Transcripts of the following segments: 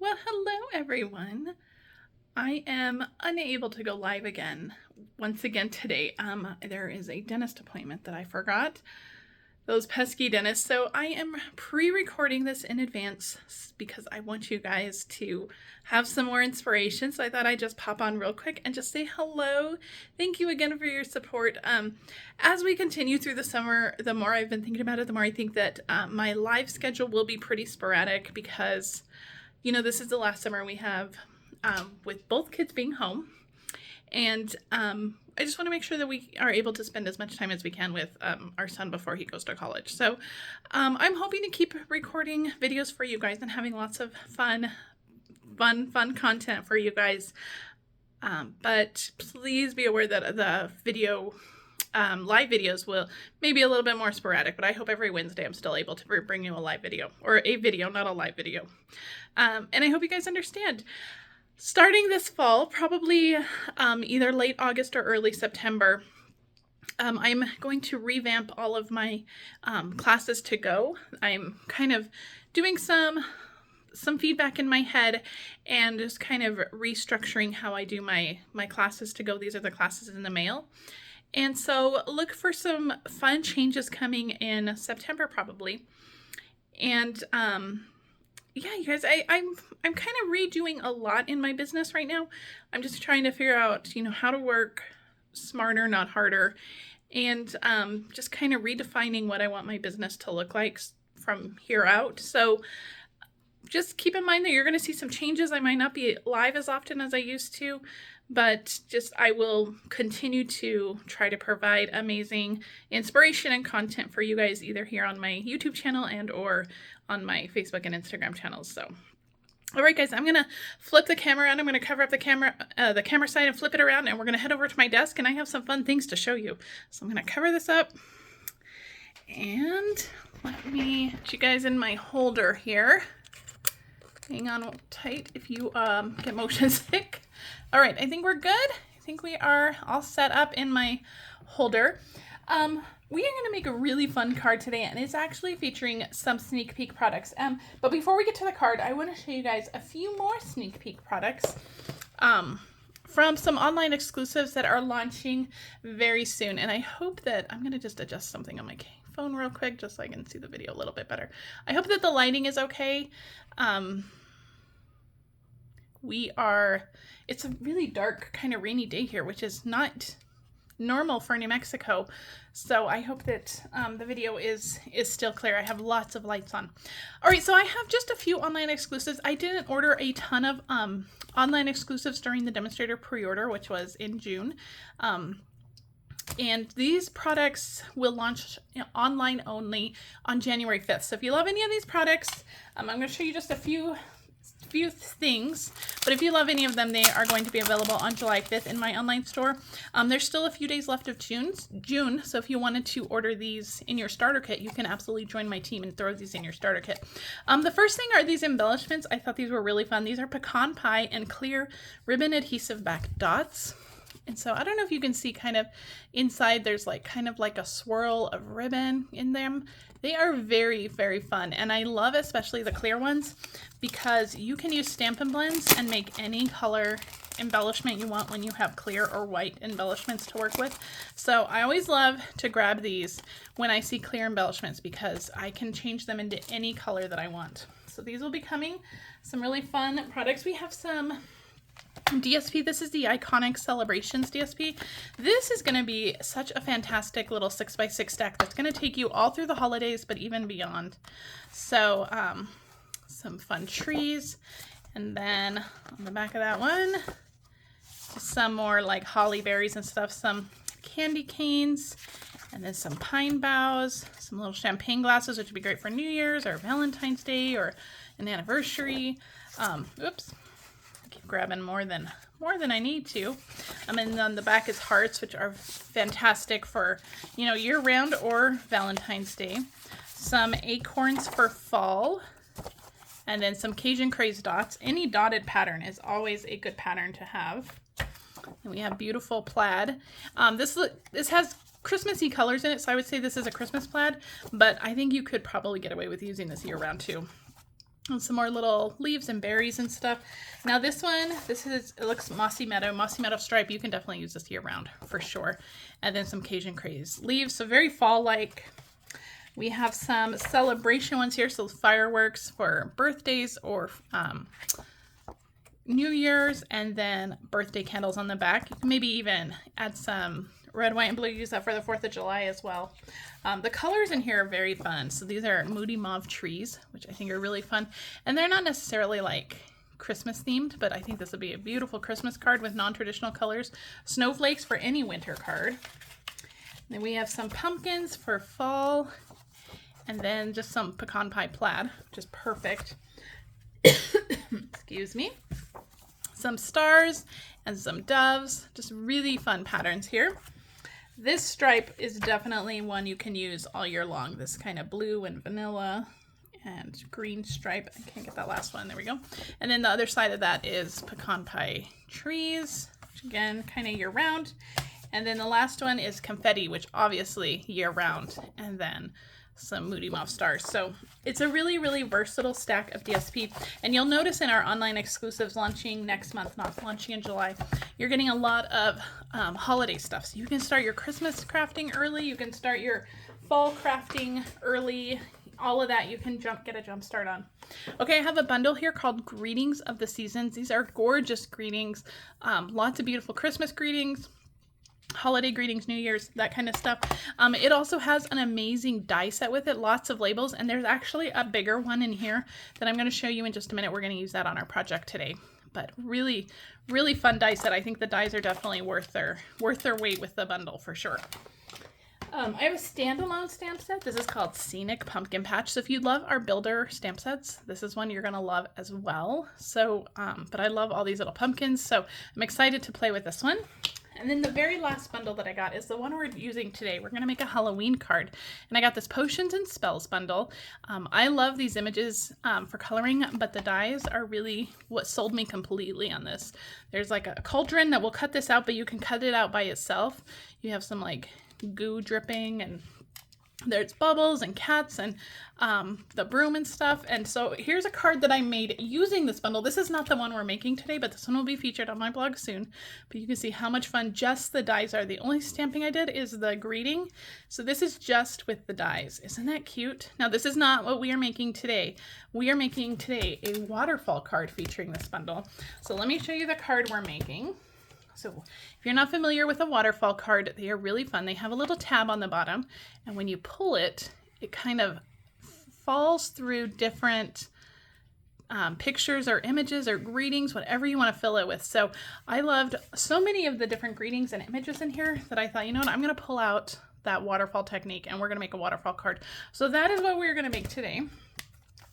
Well, hello everyone. I am unable to go live again once again today. There is a dentist appointment that I forgot. Those pesky dentists. So I am pre-recording this in advance because I want you guys to have some more inspiration. So I thought I'd just pop on real quick and just say hello. Thank you again for your support. As we continue through the summer, the more I've been thinking about it, the more I think that my live schedule will be pretty sporadic because, you know, this is the last summer we have with both kids being home. And I just want to make sure that we are able to spend as much time as we can with our son before he goes to college. So I'm hoping to keep recording videos for you guys and having lots of fun content for you guys. But please be aware that the video, live videos will maybe a little bit more sporadic, but I hope every Wednesday I'm still able to bring you a live video, or a video, not a live video. And I hope you guys understand. Starting this fall, probably either late August or early September, I'm going to revamp all of my classes to go. I'm kind of doing some feedback in my head and just kind of restructuring how I do my classes to go. These are the classes in the mail. And so look for some fun changes coming in September probably. And yeah, you guys, I'm kind of redoing a lot in my business right now. I'm just trying to figure out, you know, how to work smarter, not harder, and just kind of redefining what I want my business to look like from here out. So just keep in mind that you're going to see some changes. I might not be live as often as I used to, but just I will continue to try to provide amazing inspiration and content for you guys, either here on my YouTube channel and or on my Facebook and Instagram channels. So, all right, guys, I'm going to flip the camera around. I'm going to cover up the camera side and flip it around, and we're going to head over to my desk, and I have some fun things to show you. So I'm going to cover this up, and let me put you guys in my holder here. Hang on tight if you get motion sick. All right, I think we're good. I think we are all set up in my holder. We are going to make a really fun card today, and it's actually featuring some sneak peek products. But before we get to the card, I want to show you guys a few more sneak peek products from some online exclusives that are launching very soon. And I hope that I'm going to just adjust something on my phone real quick just so I can see the video a little bit better. I hope that the lighting is okay. It's a really dark kind of rainy day here, which is not normal for New Mexico. So I hope that the video is still clear. I have lots of lights on. All right, so I have just a few online exclusives. I didn't order a ton of online exclusives during the demonstrator pre-order, which was in June. And these products will launch online only on January 5th. So if you love any of these products, I'm going to show you just a few things, but if you love any of them, they are going to be available on July 5th in my online store. There's still a few days left of June, so if you wanted to order these in your starter kit, you can absolutely join my team and throw these in your starter kit. The first thing are these embellishments. I thought these were really fun. These are pecan pie and clear ribbon adhesive back dots. And so I don't know if you can see kind of inside, there's like kind of like a swirl of ribbon in them. They are very, very fun. And I love especially the clear ones because you can use Stampin' Blends and make any color embellishment you want when you have clear or white embellishments to work with. So I always love to grab these when I see clear embellishments because I can change them into any color that I want. So these will be coming, some really fun products. We have some DSP. This is the Iconic Celebrations DSP. This is going to be such a fantastic little 6x6 stack that's going to take you all through the holidays, but even beyond. So some fun trees, and then on the back of that one, just some more like holly berries and stuff, some candy canes, and then some pine boughs, some little champagne glasses, which would be great for New Year's or Valentine's Day or an anniversary. Oops. Keep grabbing more than I need to. And then on the back is hearts, which are fantastic for, you know, year round or Valentine's Day. Some acorns for fall, and then some Cajun craze dots. Any dotted pattern is always a good pattern to have. And we have beautiful plaid. This has Christmassy colors in it, so I would say this is a Christmas plaid, but I think you could probably get away with using this year round too. And some more little leaves and berries and stuff. Now this one, it looks Mossy Meadow stripe. You can definitely use this year round for sure. And then some Cajun Craze leaves, so very fall-like. We have some celebration ones here, so fireworks for birthdays or New Year's, and then birthday candles on the back. You can maybe even add some red, white, and blue. Use that for the 4th of July as well. The colors in here are very fun. So these are Moody Mauve trees, which I think are really fun. And they're not necessarily like Christmas themed, but I think this would be a beautiful Christmas card with non-traditional colors. Snowflakes for any winter card. Then we have some pumpkins for fall. And then just some pecan pie plaid, which is perfect. Excuse me. Some stars and some doves. Just really fun patterns here. This stripe is definitely one you can use all year long. This kind of blue and vanilla and green stripe. I can't get that last one. There we go. And then the other side of that is pecan pie trees, which again, kind of year round. And then the last one is confetti, which obviously year round. And then some Moody Mauve stars. So it's a really, really versatile stack of DSP. And you'll notice in our online exclusives launching next month, not launching in July, you're getting a lot of holiday stuff. So you can start your Christmas crafting early. You can start your fall crafting early. All of that you can get a jump start on. Okay, I have a bundle here called Greetings of the Seasons. These are gorgeous greetings. Lots of beautiful Christmas greetings, holiday greetings, New Year's, that kind of stuff. It also has an amazing die set with it, lots of labels, and there's actually a bigger one in here that I'm going to show you in just a minute. We're going to use that on our project today. But really, really fun die set. I think the dies are definitely worth their weight with the bundle for sure. I have a standalone stamp set. This is called Scenic Pumpkin Patch. So if you love our builder stamp sets, this is one you're going to love as well. So, but I love all these little pumpkins, so I'm excited to play with this one. And then the very last bundle that I got is the one we're using today. We're going to make a Halloween card. And I got this Potions and Spells bundle. I love these images for coloring, but the dies are really what sold me completely on this. There's like a cauldron that will cut this out, but you can cut it out by itself. You have some like goo dripping, and there's bubbles and cats and the broom and stuff. And so here's a card that I made using this bundle. This is not the one we're making today, but this one will be featured on my blog soon. But you can see how much fun just the dies are. The only stamping I did is the greeting. So this is just with the dies. Isn't that cute? Now this is not what we are making today. We are making today a waterfall card featuring this bundle. So let me show you the card we're making. So if you're not familiar with a waterfall card, they are really fun. They have a little tab on the bottom, and when you pull it, it kind of falls through different pictures or images or greetings, whatever you want to fill it with. So I loved so many of the different greetings and images in here that I thought, you know what, I'm going to pull out that waterfall technique and we're going to make a waterfall card. So that is what we're going to make today.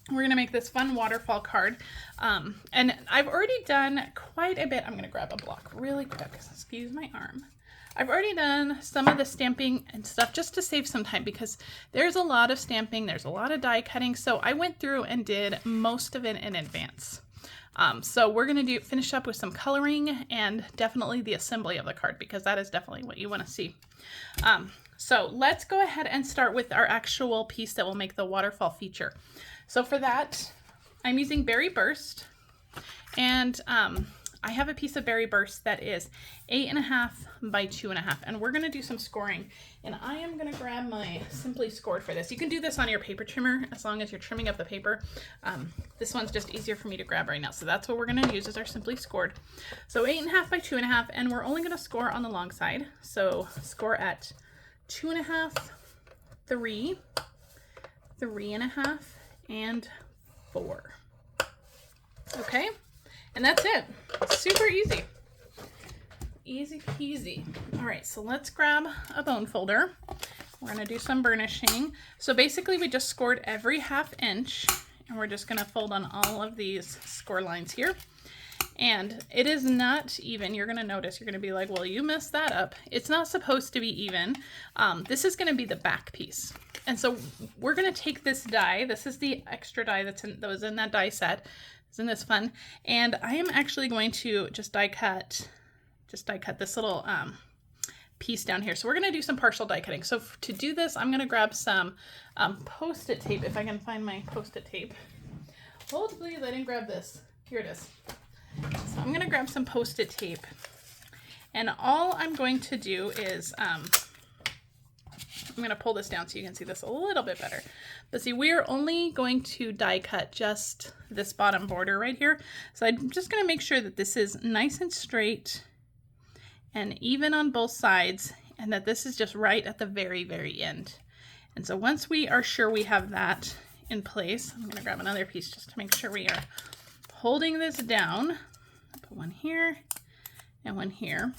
We're going to make this fun waterfall card. And I've already done quite a bit. I'm going to grab a block really quick. Excuse my arm. I've already done some of the stamping and stuff just to save some time because there's a lot of stamping. There's a lot of die cutting. So I went through and did most of it in advance. So we're going to finish up with some coloring and definitely the assembly of the card because that is definitely what you want to see. So let's go ahead and start with our actual piece that will make the waterfall feature. So for that, I'm using Berry Burst, and I have a piece of Berry Burst that is 8.5 by 2.5, and we're going to do some scoring. And I am going to grab my Simply Scored for this. You can do this on your paper trimmer as long as you're trimming up the paper. This one's just easier for me to grab right now, so that's what we're going to use as our Simply Scored. So 8.5 by 2.5, and we're only going to score on the long side. So score at 2.5, 3, 3.5, and 4. Okay, and that's it. Super easy. Easy peasy. All right, so let's grab a bone folder. We're gonna do some burnishing. So basically we just scored every 1/2 inch, and we're just gonna fold on all of these score lines here. And it is not even. You're going to notice, you're going to be like, well, you messed that up. It's not supposed to be even. This is going to be the back piece. And so we're going to take this die. This is the extra die that was in that die set. Isn't this fun? And I am actually going to just die cut this little piece down here. So we're going to do some partial die cutting. So to do this, I'm going to grab some Post-it tape, if I can find my Post-it tape. Hold please, I didn't grab this. Here it is. So I'm gonna grab some Post-it tape. And all I'm going to do is, I'm going to pull this down so you can see this a little bit better. But see, we're only going to die cut just this bottom border right here. So I'm just going to make sure that this is nice and straight and even on both sides, and that this is just right at the very, very end. And so once we are sure we have that in place, I'm going to grab another piece just to make sure we are holding this down. Put one here and one here.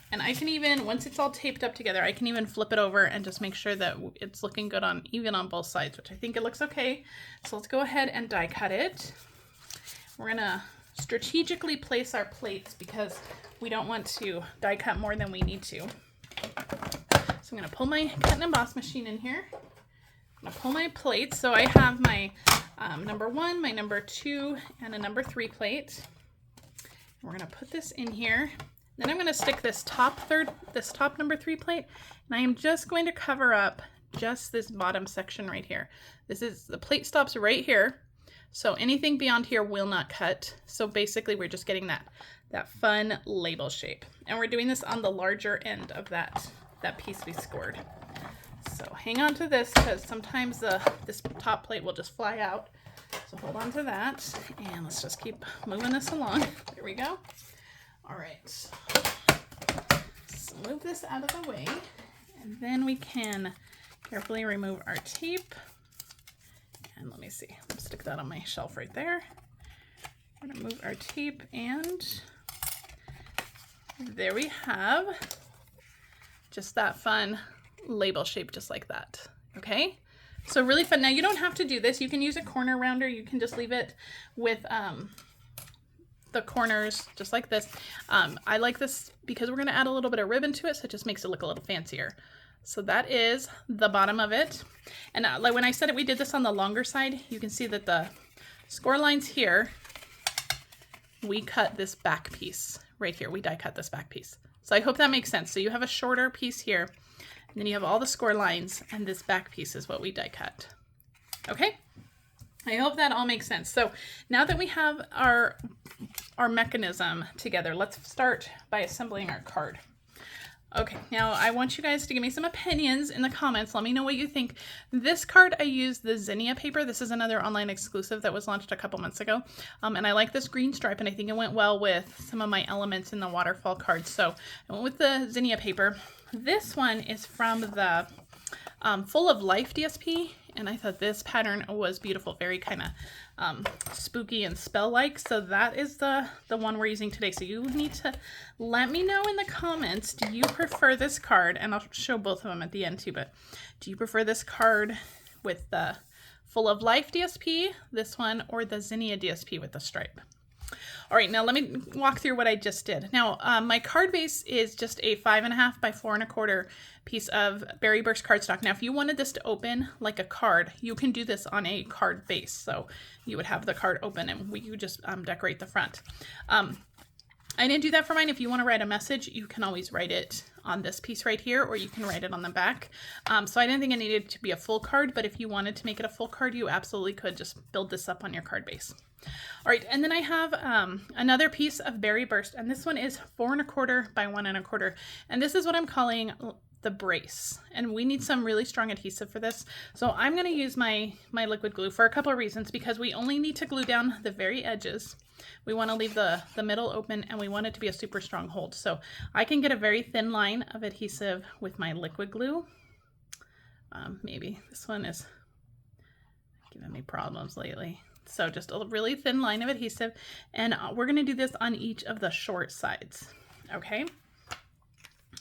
And I can even, once it's all taped up together, I can even flip it over and just make sure that it's looking good on even on both sides, which I think it looks okay. So let's go ahead and die cut it. We're gonna strategically place our plates because we don't want to die cut more than we need to. So I'm gonna pull my cut and emboss machine in here. I'm gonna pull my plates. So I have my number 1, my number 2, and a number 3 plate. We're gonna put this in here. Then I'm going to stick this top number 3 plate, and I am just going to cover up just this bottom section right here. This is, the plate stops right here, so anything beyond here will not cut. So basically we're just getting that fun label shape. And we're doing this on the larger end of that piece we scored. So hang on to this because sometimes this top plate will just fly out. So hold on to that, and let's just keep moving this along. There we go. All right, so move this out of the way, and then we can carefully remove our tape. And let me see, let's stick that on my shelf right there. I'm gonna move our tape, and there we have just that fun label shape just like that, okay? So really fun. Now you don't have to do this. You can use a corner rounder. You can just leave it with the corners just like this. I like this because we're going to add a little bit of ribbon to it, so it just makes it look a little fancier. So that is the bottom of it. And like when I said it, we did this on the longer side. You can see that the score lines here, we cut this back piece right here. We die cut this back piece. So I hope that makes sense. So you have a shorter piece here, and then you have all the score lines, and this back piece is what we die cut. Okay? I hope that all makes sense. So now that we have our mechanism together, let's start by assembling our card. Okay, now I want you guys to give me some opinions in the comments. Let me know what you think. This card, I used the Zinnia paper. This is another online exclusive that was launched a couple months ago. And I like this green stripe, and I think it went well with some of my elements in the waterfall cards. So I went with the Zinnia paper. This one is from the Full of Life DSP, and I thought this pattern was beautiful, very kind of spooky and spell-like. So that is the one we're using today. So you need to let me know in the comments, do you prefer this card? And I'll show both of them at the end too, but do you prefer this card with the Full of Life DSP, this one, or the Zinnia DSP with the stripe? All right, now let me walk through what I just did. Now, my card base is just a 5.5 by 4.25 piece of Berry Burst cardstock. Now, if you wanted this to open like a card, you can do this on a card base. So you would have the card open, and you just decorate the front. I didn't do that for mine. If you want to write a message, you can always write it on this piece right here, or you can write it on the back. So I didn't think it needed to be a full card, but if you wanted to make it a full card, you absolutely could just build this up on your card base. All right, and then I have another piece of Berry Burst, and this one is 4.25 by 1.25, and this is what I'm calling the brace, and we need some really strong adhesive for this. So I'm going to use my liquid glue for a couple of reasons, because we only need to glue down the very edges. We want to leave the middle open, and we want it to be a super strong hold. So I can get a very thin line of adhesive with my liquid glue. Maybe this one is giving me problems lately. So just a really thin line of adhesive, and we're going to do this on each of the short sides. Okay.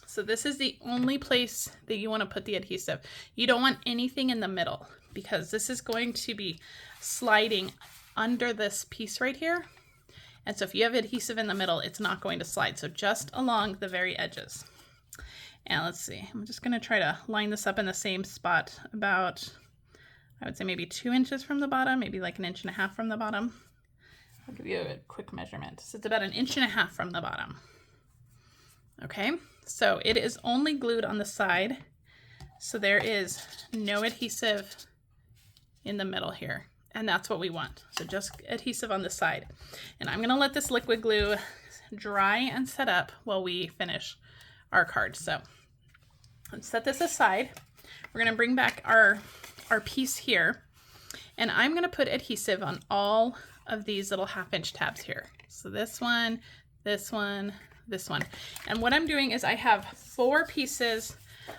So this is the only place that you want to put the adhesive. You don't want anything in the middle, because this is going to be sliding under this piece right here. And so if you have adhesive in the middle, it's not going to slide. So just along the very edges. And let's see, I'm just going to try to line this up in the same spot about, I would say maybe 2 inches from the bottom, maybe like 1.5 inches from the bottom. I'll give you a quick measurement. So it's about 1.5 inches from the bottom. Okay, so it is only glued on the side. So there is no adhesive in the middle here. and that's what we want. So just adhesive on the side. And I'm gonna let this liquid glue dry and set up while we finish our card. So let's set this aside. We're gonna bring back our piece here, and I'm gonna put adhesive on all of these little 1/2" tabs here. So this one, this one, this one. And what I'm doing is I have 4 pieces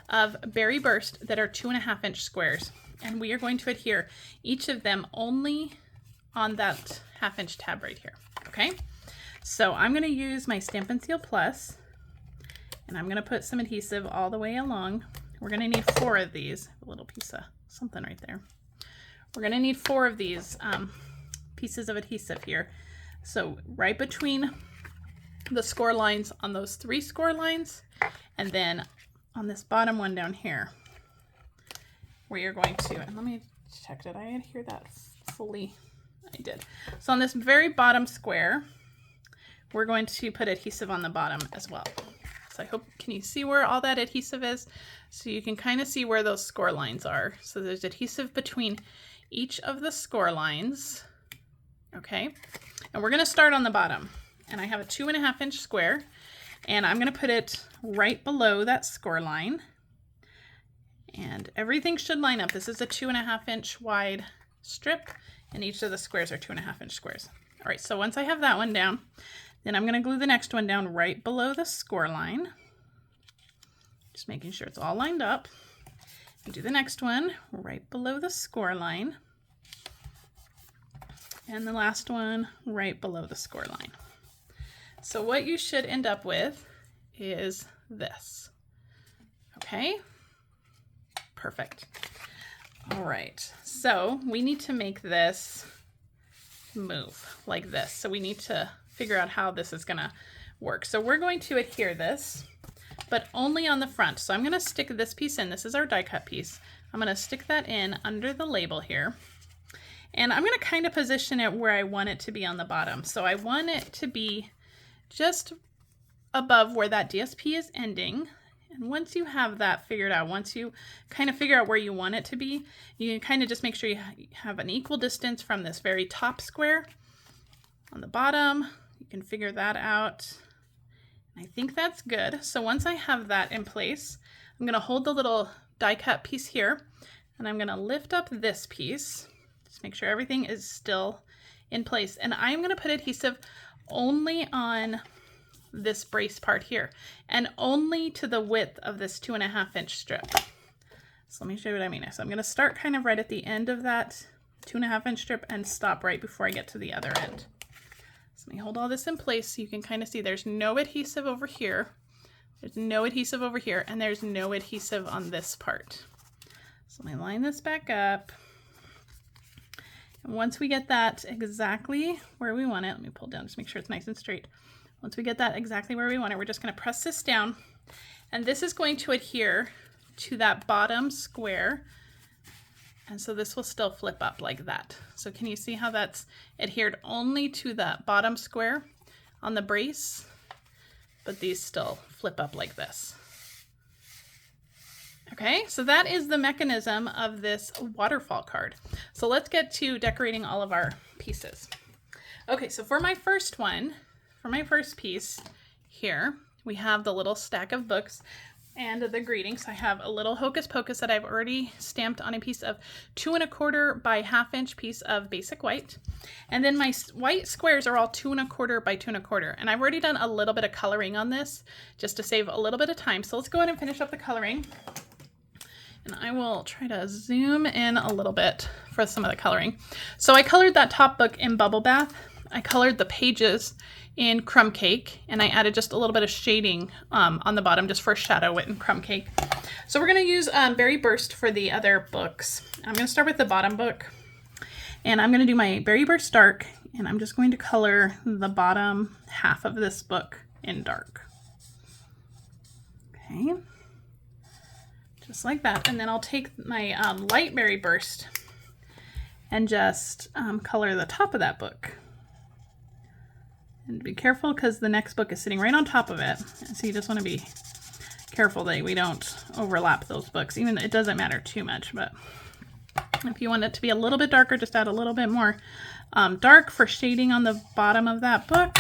of Berry Burst that are 2.5" squares, and we are going to adhere each of them only on that 1/2" tab right here. Okay, so I'm going to use my Stampin' Seal Plus, and I'm going to put some adhesive all the way along. We're going to need 4 of these. A little piece of something right there. We're going to need 4 of these pieces of adhesive here. So right between the score lines on those 3 score lines, and then on this bottom one down here, where you're going to, and let me check, did I adhere that fully? I did. So on this very bottom square, we're going to put adhesive on the bottom as well. So I hope, can you see where all that adhesive is? So you can kind of see where those score lines are. So there's adhesive between each of the score lines. Okay, and we're going to start on the bottom, and I have a 2.5" square, and I'm going to put it right below that score line, and everything should line up. This is a 2.5" wide strip, and each of the squares are 2.5" squares. All right, so once I have that one down, then I'm going to glue the next one down right below the score line, just making sure it's all lined up, and do the next one right below the score line, and the last one right below the score line. So what you should end up with is this. Okay, perfect. All right, so we need to make this move like this. So we need to figure out how this is gonna work. So we're going to adhere this, but only on the front. So I'm gonna stick this piece in. This is our die cut piece. I'm gonna stick that in under the label here. And I'm gonna kind of position it where I want it to be on the bottom. So I want it to be just above where that DSP is ending. And once you have that figured out, once you kind of figure out where you want it to be, you can kind of just make sure you have an equal distance from this very top square on the bottom. You can figure that out. I think that's good. So once I have that in place, I'm gonna hold the little die cut piece here, and I'm gonna lift up this piece. Just make sure everything is still in place. And I'm gonna put adhesive only on this brace part here, and only to the width of this 2.5" strip. So let me show you what I mean. So I'm gonna start kind of right at the end of that 2.5" strip and stop right before I get to the other end. So let me hold all this in place so you can kind of see there's no adhesive over here, there's no adhesive over here, and there's no adhesive on this part. So let me line this back up. And once we get that exactly where we want it, let me pull down, just make sure it's nice and straight. Once we get that exactly where we want it, we're just going to press this down, and this is going to adhere to that bottom square, and so this will still flip up like that. So can you see how that's adhered only to that bottom square on the brace, but these still flip up like this. Okay, so that is the mechanism of this waterfall card. So let's get to decorating all of our pieces. Okay, so for my first one, for my first piece here, we have the little stack of books and the greetings. I have a little hocus pocus that I've already stamped on a piece of 2 1/4 by 1/2" piece of basic white. And then my white squares are all 2 1/4 by 2 1/4. And I've already done a little bit of coloring on this just to save a little bit of time. So let's go ahead and finish up the coloring. And I will try to zoom in a little bit for some of the coloring. So I colored that top book in Bubble Bath. I colored the pages in Crumb Cake, and I added just a little bit of shading on the bottom just for shadow it in Crumb Cake. So we're going to use Berry Burst for the other books. I'm going to start with the bottom book, and I'm going to do my Berry Burst Dark, and I'm just going to color the bottom half of this book in dark. Okay, just like that. And then I'll take my light Berry Burst and just color the top of that book. And be careful because the next book is sitting right on top of it. So you just want to be careful that we don't overlap those books. Even it doesn't matter too much, but If you want it to be a little bit darker, just add a little bit more dark for shading on the bottom of that book.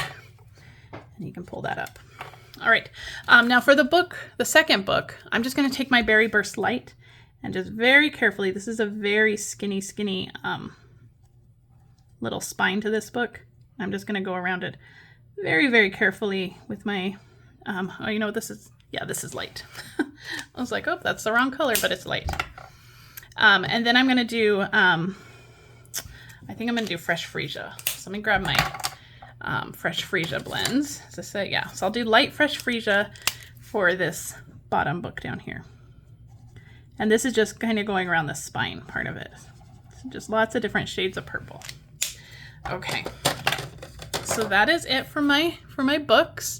And you can pull that up. All right, now for the book, the second book, I'm just going to take my Berry Burst Light and just very carefully, this is a very skinny little spine to this book. I'm just going to go around it very, very carefully with my, oh, you know, this is light. I was like, oh, that's the wrong color, but it's light. And then I'm going to do, I think I'm going to do Fresh Freesia. So let me grab my Fresh Freesia blends. So I'll do light Fresh Freesia for this bottom book down here. And this is just kind of going around the spine part of it. So just lots of different shades of purple. Okay, so that is it for my books.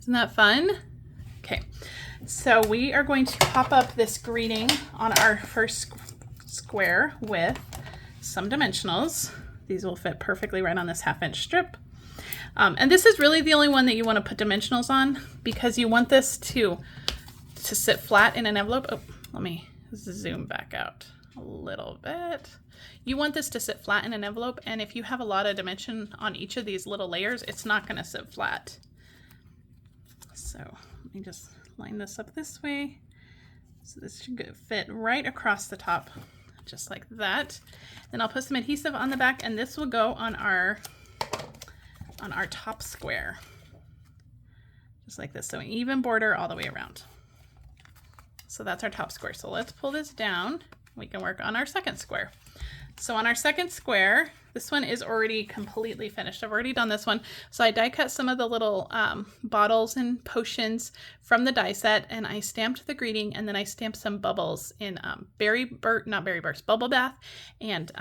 Isn't that fun? Okay, so we are going to pop up this greeting on our first square with some dimensionals. These will fit perfectly right on this 1/2-inch strip. And this is really the only one that you want to put dimensionals on because you want this to sit flat in an envelope. Oh, let me zoom back out a little bit. You want this to sit flat in an envelope, and if you have a lot of dimension on each of these little layers, it's not going to sit flat. So let me just line this up this way. So this should fit right across the top, just like that. Then I'll put some adhesive on the back, and this will go on our top square, just like this. So an even border all the way around. So that's our top square. So let's pull this down. We can work on our second square. So on our second square, this one is already completely finished. I've already done this one. So I die cut some of the little bottles and potions from the die set, and I stamped the greeting, and then I stamped some bubbles in Bubble Bath and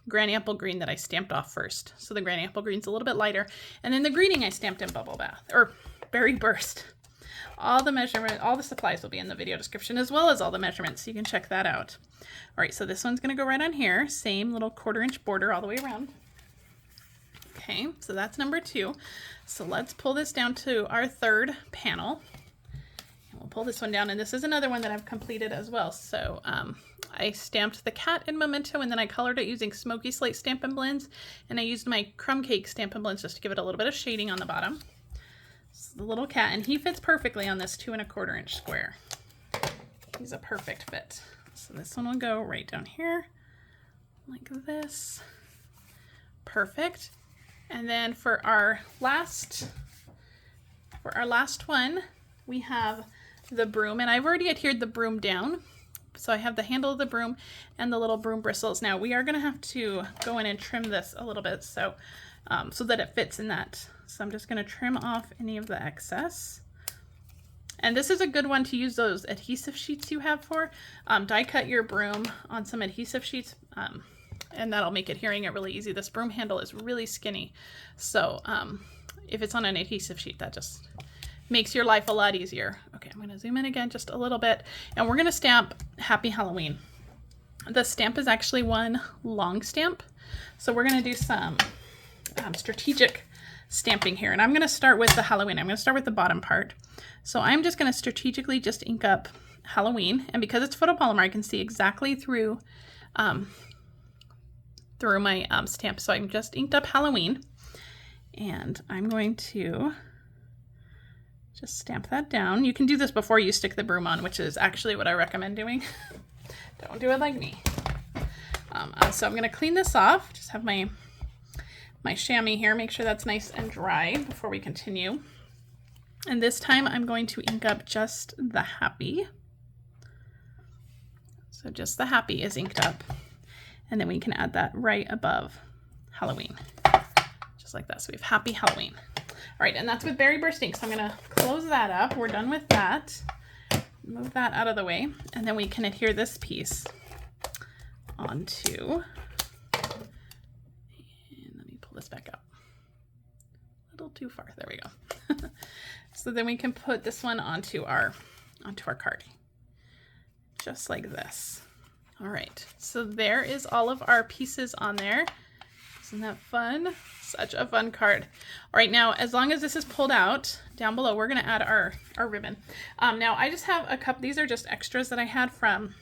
Granny Apple Green that I stamped off first. So the Granny Apple Green's a little bit lighter. And then the greeting I stamped in Bubble Bath, or Berry Burst. All the supplies will be in the video description, as well as all the measurements, so you can check that out. All right, so this one's going to go right on here. Same little 1/4-inch border all the way around. Okay, so that's number 2. So let's pull this down to our third panel. And we'll pull this one down, and this is another one that I've completed as well. So I stamped the cat in Memento, and then I colored it using Smoky Slate Stampin' Blends, and I used my Crumb Cake Stampin' Blends just to give it a little bit of shading on the bottom. So the little cat, and he fits perfectly on this 2 1/4-inch square. He's a perfect fit. So this one will go right down here, like this. Perfect. And then for our last one, we have the broom, and I've already adhered the broom down. So I have the handle of the broom and the little broom bristles. Now we are going to have to go in and trim this a little bit so that it fits in that. So I'm just going to trim off any of the excess. And this is a good one to use those adhesive sheets you have for. Die cut your broom on some adhesive sheets, and that'll make adhering it really easy. This broom handle is really skinny, so if it's on an adhesive sheet, that just makes your life a lot easier. Okay, I'm going to zoom in again just a little bit, and we're going to stamp Happy Halloween. The stamp is actually one long stamp, so we're going to do some strategic stamping here, and I'm going to start with the Halloween. I'm going to start with the bottom part. So I'm just going to strategically just ink up Halloween, and because it's photopolymer, I can see exactly through my stamp. So I'm just inked up Halloween, and I'm going to just stamp that down. You can do this before you stick the broom on, which is actually what I recommend doing. Don't do it like me. So I'm going to clean this off. Just have my chamois here, make sure that's nice and dry before we continue. And this time I'm going to ink up just the Happy. So just the Happy is inked up. And then we can add that right above Halloween. Just like that. So we have Happy Halloween. All right, and that's with Berry Burst ink. So I'm going to close that up. We're done with that. Move that out of the way. And then we can adhere this piece onto... this back up a little too far. There we go. So then we can put this one onto our card, just like this. All right, so there is all of our pieces on there. Isn't that fun? Such a fun card. All right, now as long as this is pulled out, down below we're going to add our ribbon. Now I just have a couple. These are just extras that I had from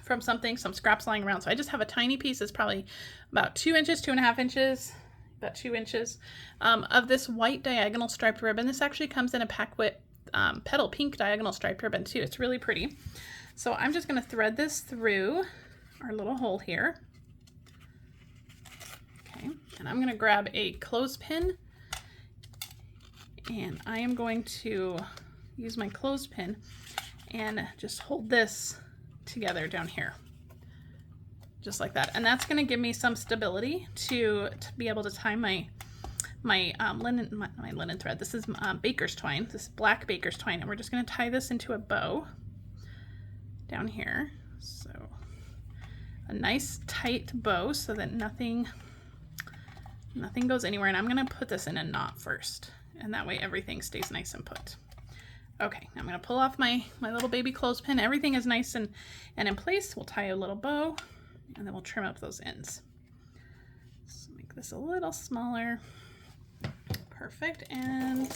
from something, some scraps lying around. So I just have a tiny piece. It's probably about 2 inches, 2.5 inches, about 2 inches of this white diagonal striped ribbon. This actually comes in a pack with petal pink diagonal striped ribbon too. It's really pretty. So I'm just going to thread this through our little hole here. Okay, and I'm going to grab a clothespin, and I am going to use my clothespin and just hold this together down here, just like that. And that's going to give me some stability to be able to tie my linen thread. This is baker's twine. This is black baker's twine, and we're just going to tie this into a bow down here. So a nice tight bow so that nothing goes anywhere. And I'm going to put this in a knot first, and that way everything stays nice and put. Okay, I'm going to pull off my little baby clothespin. Everything is nice and in place. We'll tie a little bow, and then we'll trim up those ends. So make this a little smaller. Perfect. And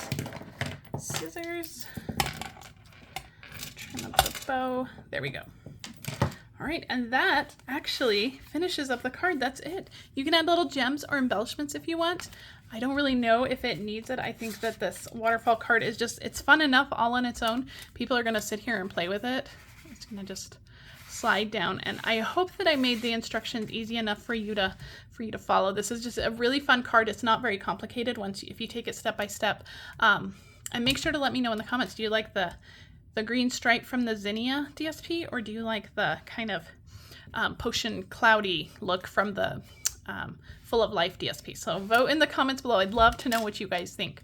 scissors. Trim up the bow. There we go. All right, and that actually finishes up the card. That's it. You can add little gems or embellishments if you want. I don't really know if it needs it. I think that this waterfall card is just, it's fun enough all on its own. People are gonna sit here and play with it. It's gonna just slide down, and I hope that I made the instructions easy enough for you to follow. This is just a really fun card. It's not very complicated if you take it step by step. And make sure to let me know in the comments, do you like the green stripe from the Zinnia DSP, or do you like the kind of potion cloudy look from the Full of Life DSP? So vote in the comments below. I'd love to know what you guys think.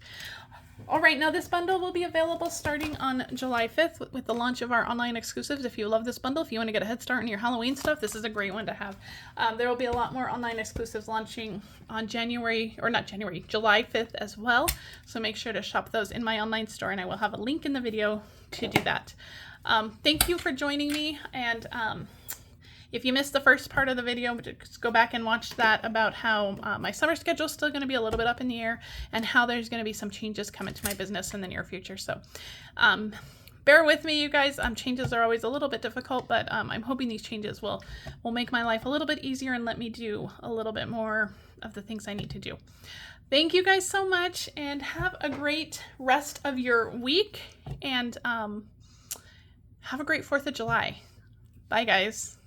All right, now this bundle will be available starting on July 5th with the launch of our online exclusives. If you love this bundle, if you want to get a head start on your Halloween stuff, this is a great one to have. There will be a lot more online exclusives launching on July 5th as well. So make sure to shop those in my online store, and I will have a link in the video to do that. Thank you for joining me, and if you missed the first part of the video, just go back and watch that about how my summer schedule is still going to be a little bit up in the air, and how there's going to be some changes coming to my business in the near future. So bear with me, you guys. Changes are always a little bit difficult, but I'm hoping these changes will make my life a little bit easier and let me do a little bit more of the things I need to do. Thank you guys so much, and have a great rest of your week, and have a great 4th of July. Bye, guys.